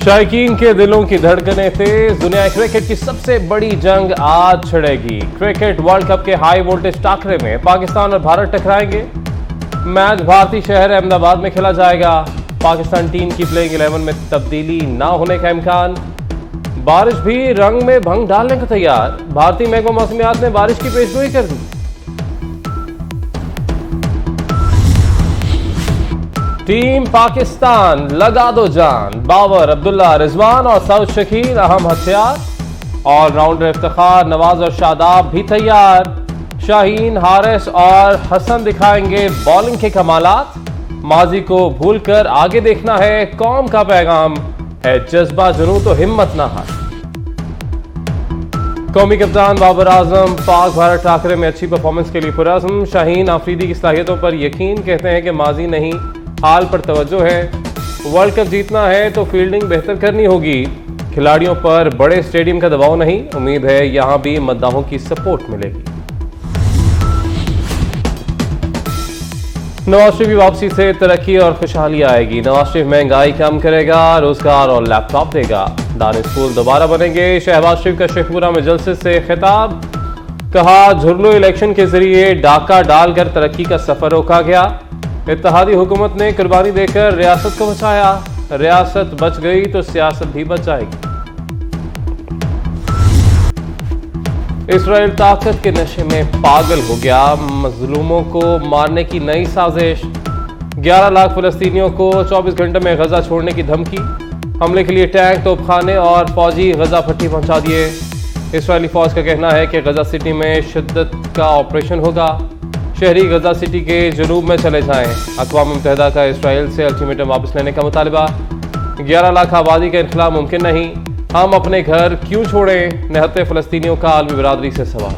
शायकीन के दिलों की धड़कनें तेज। दुनिया क्रिकेट की सबसे बड़ी जंग आज छिड़ेगी। क्रिकेट वर्ल्ड कप के हाई वोल्टेज टाकरे में पाकिस्तान और भारत टकराएंगे। मैच भारतीय शहर अहमदाबाद में खेला जाएगा। पाकिस्तान टीम की प्लेइंग 11 में तब्दीली ना होने का इम्कान। बारिश भी रंग में भंग डालने को तैयार। भारतीय महकमा मौसमियात ने बारिश की पेशगोई कर दी। टीम पाकिस्तान लगा दो जान। बाबर, अब्दुल्ला, रिजवान और सऊद शकील अहम हथियार। ऑलराउंडर इफ्तिखार, नवाज और शादाब भी तैयार। शाहीन, हारिस और हसन दिखाएंगे बॉलिंग के कमालात। माजी को भूलकर आगे देखना है, कौम का पैगाम है जज्बा जुनून तो हिम्मत ना हार। कौमी कप्तान बाबर आजम पाक भारत टाकरे में अच्छी परफॉर्मेंस के लिए पुरअज़्म। शाहीन आफरीदी की सलाहियतों पर यकीन, कहते हैं कि माजी नहीं हाल पर तवज्जो है। वर्ल्ड कप जीतना है तो फील्डिंग बेहतर करनी होगी। खिलाड़ियों पर बड़े स्टेडियम का दबाव नहीं, उम्मीद है यहां भी मद्दाहों की सपोर्ट मिलेगी। नवाज शरीफ की वापसी से तरक्की और खुशहाली आएगी। नवाज शरीफ महंगाई कम करेगा, रोजगार और लैपटॉप देगा। दानी स्कूल दोबारा बनेंगे। शहबाज शरीफ का शेखपुरा में जलसे से खिताब। कहा, झुरलो इलेक्शन के जरिए डाका डालकर तरक्की का सफर रोका गया। इत्तेहादी हुकूमत ने कुर्बानी देकर रियासत को बचाया। रियासत बच गई तो सियासत भी बच जाएगी। इसराइल ताकत के नशे में पागल हो गया। मजलूमों को मारने की नई साजिश। 11 लाख फलस्तीनियों को 24 घंटे में गजा छोड़ने की धमकी। हमले के लिए टैंक, तोपखाने और फौजी गजा पट्टी पहुंचा दिए। इसराइली फौज का कहना है कि गजा सिटी में शिद्दत का ऑपरेशन होगा। शहरी गजा सिटी के जनूब में चले जाएं। अक़वाम मुत्तहिदा का इसराइल से अल्टीमेटम वापस लेने का मुतालबा। 11 लाख आबादी का इनखला मुमकिन नहीं, हम अपने घर क्यों छोड़ें, निहत्ते फलस्तीनियों का आलमी बिरादरी से सवाल।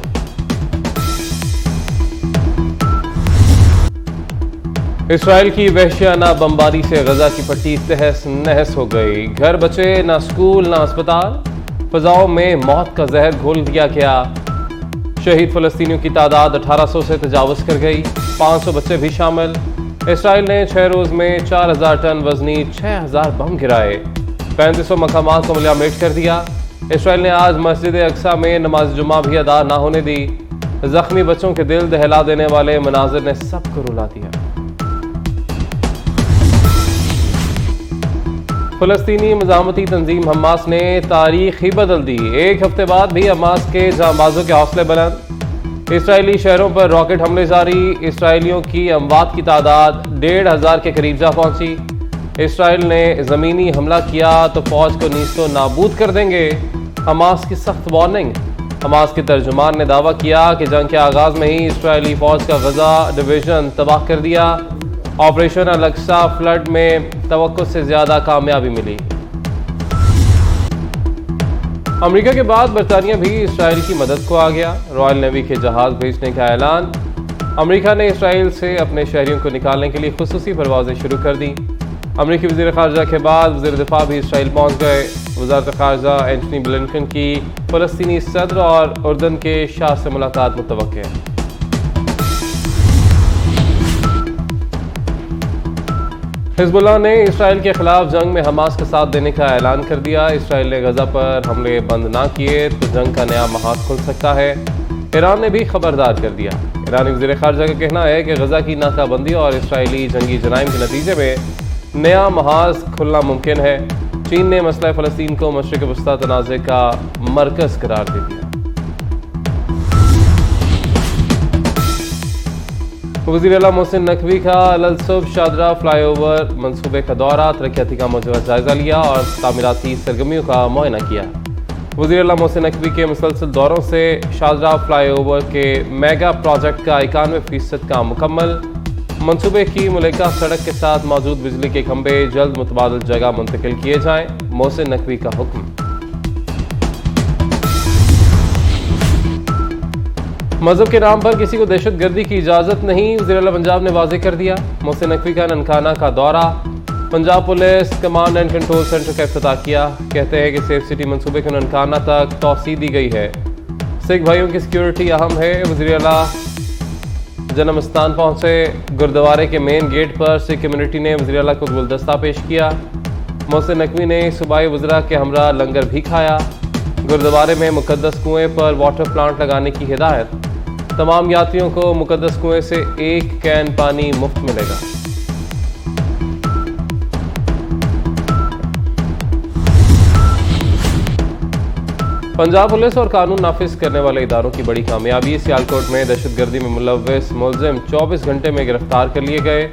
इसराइल की वहशियाना बमबारी से गजा की पट्टी तहस नहस हो गई। घर बचे ना स्कूल ना अस्पताल। फजाओं में मौत का जहर घोल दिया गया। शहीद फलस्तीनियों की तादाद 1800 से तजावज़ कर गई। 500 बच्चे भी शामिल। इसराइल ने 6 रोज़ में 4000 टन वजनी 6000 बम गिराए। 3500 मकामात को मिलामेट कर दिया। इसराइल ने आज मस्जिद अक्सा में नमाज जुमा भी अदा ना होने दी। जख्मी बच्चों के दिल दहला देने वाले मनाजिर ने सबको रुला दिया। फलस्तीनी मज़ामती तंजीम हमास ने तारीख ही बदल दी। एक हफ्ते बाद भी हमास के जांबाजों के हौसले बुलंद। इसराइली शहरों पर रॉकेट हमले जारी। इसराइलियों की अमवात की तादाद 1500 के करीब जा पहुंची। इसराइल ने ज़मीनी हमला किया तो फौज को नीस्तो नाबूद कर देंगे। हमास की सख्त वार्निंग। हमास के तर्जुमान ने दावा किया कि जंग के आगाज में ही इसराइली फौज का गजा डिवीजन तबाह कर दिया। ऑपरेशन अल-अक्सा फ्लड में तवक्को से ज्यादा कामयाबी मिली। अमेरिका के बाद बरतानिया भी इसराइल की मदद को आ गया। रॉयल नेवी के जहाज भेजने का ऐलान। अमेरिका ने इसराइल से अपने शहरियों को निकालने के लिए खुसूसी परवाजें शुरू कर दी। अमेरिकी वज़ीर ख़ारजा के बाद वज़ीर दिफा भी इसराइल पहुंच गए। वज़ारत ख़ारजा एंटनी ब्लिंकन की फ़लस्तीनी सदर और उर्दन के शाह से मुलाकात मुतवक्के है। हिज़्बुल्लाह ने इसराइल के खिलाफ जंग में हमास का साथ देने का ऐलान कर दिया। इसराइल ने गजा पर हमले बंद ना किए तो जंग का नया महाज खुल सकता है। ईरान ने भी खबरदार कर दिया। ईरानी वज़ीर ख़ारजा का कहना है कि गजा की नाकाबंदी और इसराइली जंगी जराइम के नतीजे में नया महाज खुलना मुमकिन है। चीन ने मसला फ़लस्तीन को मशरिक़ वस्ता तनाज़े का मरकज़ करार दे दिया। वज़ीर आला मोहसिन नकवी का अलसुब शादरा फ्लाईओवर मंसूबे का दौरा। तरक्याती कामों का जायजा लिया और तामीराती सरगर्मियों का मुआयना किया। वज़ीर आला मोहसिन नकवी के मुसलसल दौरों से शादरा फ्लाईओवर के मेगा प्रोजेक्ट का 91% काम मुकम्मल। मंसूबे की मुल्का सड़क के साथ मौजूद बिजली के खंभे जल्द मुतबादिल जगह मुंतकिल किए जाएं। मोहसिन नकवी का हुक्म। मजहब के नाम पर किसी को दहशतगर्दी की इजाज़त नहीं, वज़ीर आला पंजाब ने वाज़ेह कर दिया। मोहसिन नकवी का ननकाना का दौरा। Punjab police command and control centre का इफ्तिताह किया। कहते हैं कि सेफ सिटी मंसूबे को ननकाना तक तौसीह दी गई है। सिख भाइयों की सिक्योरिटी अहम है। वज़ीर आला जन्मस्थान पहुंचे। गुरुद्वारे के मेन गेट पर सिख कम्युनिटी ने वज़ीर आला को गुलदस्ता पेश किया। मोहसिन नकवी ने सूबाई वज़रा के हमरा लंगर भी खाया। गुरुद्वारे में मुकद्दस कुएं पर वाटर प्लांट लगाने की हिदायत। तमाम यात्रियों को मुकद्दस कुएं से 1 कैन पानी मुफ्त मिलेगा। पंजाब पुलिस और कानून नाफिज करने वाले इदारों की बड़ी कामयाबी। सियालकोट में दहशतगर्दी में मुलव्वस मुलजिम 24 घंटे में गिरफ्तार कर लिए गए।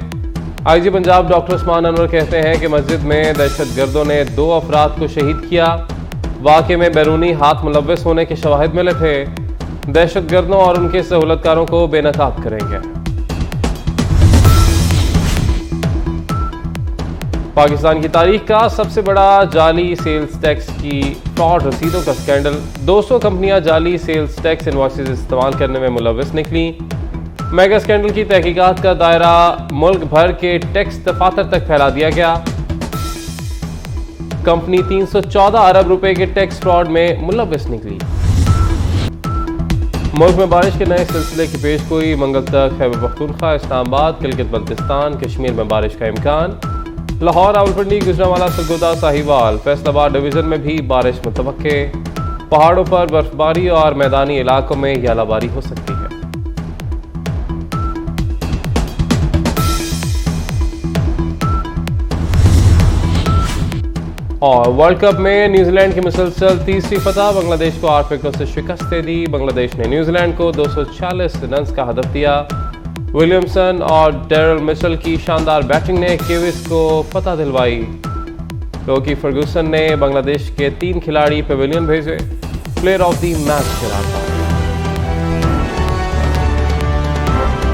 आईजी पंजाब डॉक्टर उस्मान अनवर कहते हैं कि मस्जिद में दहशतगर्दों ने 2 अफराद को शहीद किया। वाक़े में बैरूनी हाथ मुलव्वस होने के शवाहिद मिले थे। दहशतगर्दों और उनके सहूलतकारों को बेनकाब करेंगे। पाकिस्तान की तारीख का सबसे बड़ा जाली सेल्स टैक्स की फ्रॉड रसीदों का स्कैंडल। 200 कंपनियां जाली सेल्स टैक्स इनवॉइसेस इस्तेमाल करने में मुलव्वस निकली। मेगा स्कैंडल की तहकीकात का दायरा मुल्क भर के टैक्स दफातर तक फैला दिया गया। कंपनी 314 अरब रुपए के टैक्स फ्रॉड में मुलव्वस निकली। मुल्क में बारिश के नए सिलसिले की पेशगोई। मंगल तक खैबर पख्तूनख्वा, इस्लामाबाद, गिलगित बल्तिस्तान, कश्मीर में बारिश का इम्कान। लाहौर, रावलपिंडी, गुजरांवाला, सरगोदा, साहिवाल, फैसलाबाद डिवीजन में भी बारिश मुतवक्के। पहाड़ों पर बर्फबारी और मैदानी इलाकों में यालाबारी हो सकती है। और वर्ल्ड कप में न्यूजीलैंड की मुसलसल तीसरी फतह। बांग्लादेश को 8 विकेटों से शिकस्त दे दी। बांग्लादेश ने न्यूजीलैंड को 240 रन का हदफ दिया। विलियमसन और डेरल मिचेल की शानदार बैटिंग ने किवीज को फतह दिलवाई। लोकी फर्गूसन ने बांग्लादेश के 3 खिलाड़ी पेविलियन भेजे। प्लेयर ऑफ द मैच करार पाया।